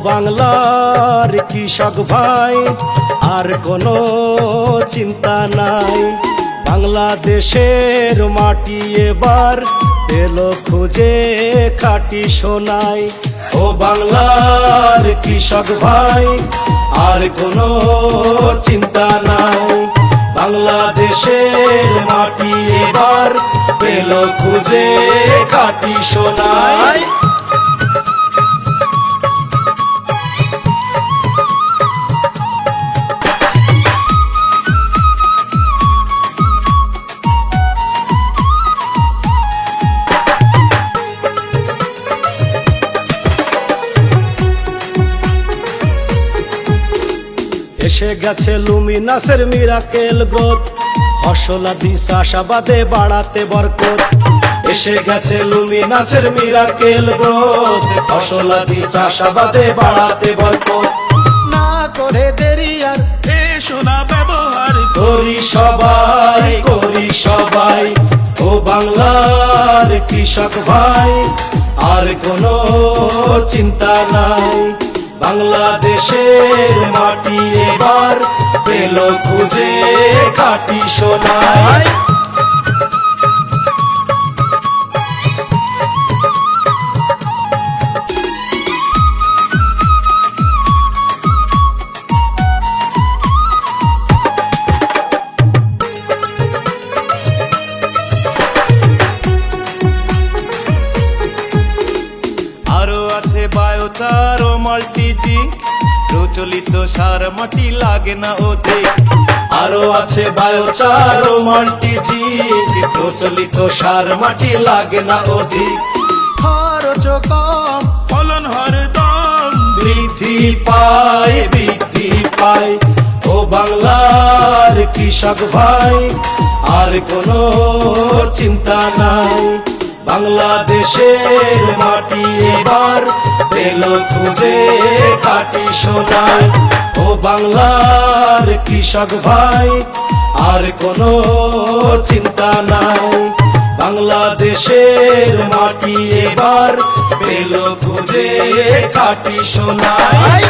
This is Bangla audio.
বাংলার কৃষক ভাই আর কোনো চিন্তা নাই, বাংলাদেশের মাটি এবার পেল খুঁজে খাঁটি সোনাই। ও বাংলার কৃষক ভাই আর কোনো চিন্তা নাই, বাংলাদেশের মাটি এবার পেল খুঁজে খাঁটি সোনাই। এসে গেছে লুমিনাসের মিরাকেল গ্রোথ, ফসলাদি চাষাবাদে বাড়াতে বরকত। এসে গেছে লুমিনাসের মিরাকেল গ্রোথ, ফসলাদি চাষাবাদে বাড়াতে বরকত। না করে দেরি আর এসো না ব্যবহার করি সবাই, করি সবাই। ও বাংলার কৃষক ভাই আর কোনো চিন্তা নাই, বাংলাদেশের মাটি এবার পেল খুঁজে খাঁটি সোনাই। আরো আছে বায়োচার ও মাল্টিজিঙ্ক, প্রচলিত সার মাটি লাগে না অধিক। আরো আছে বায়োচার ও মাল্টিজিঙ্ক, প্রচলিত সার মাটি লাগে না অধিক। খরচ কম, ফলন হরদম বৃদ্ধি পায়, বৃদ্ধি পায়। ও বাংলার কৃষক ভাই আর কোনো চিন্তা নাই, বাংলাদেশের মাটি এবার পেল খুঁজে খাঁটি সোনাই। ও বাংলার কৃষক ভাই আর কোনো চিন্তা নাই, বাংলাদেশের মাটি এবার পেল খুঁজে খাঁটি সোনাই।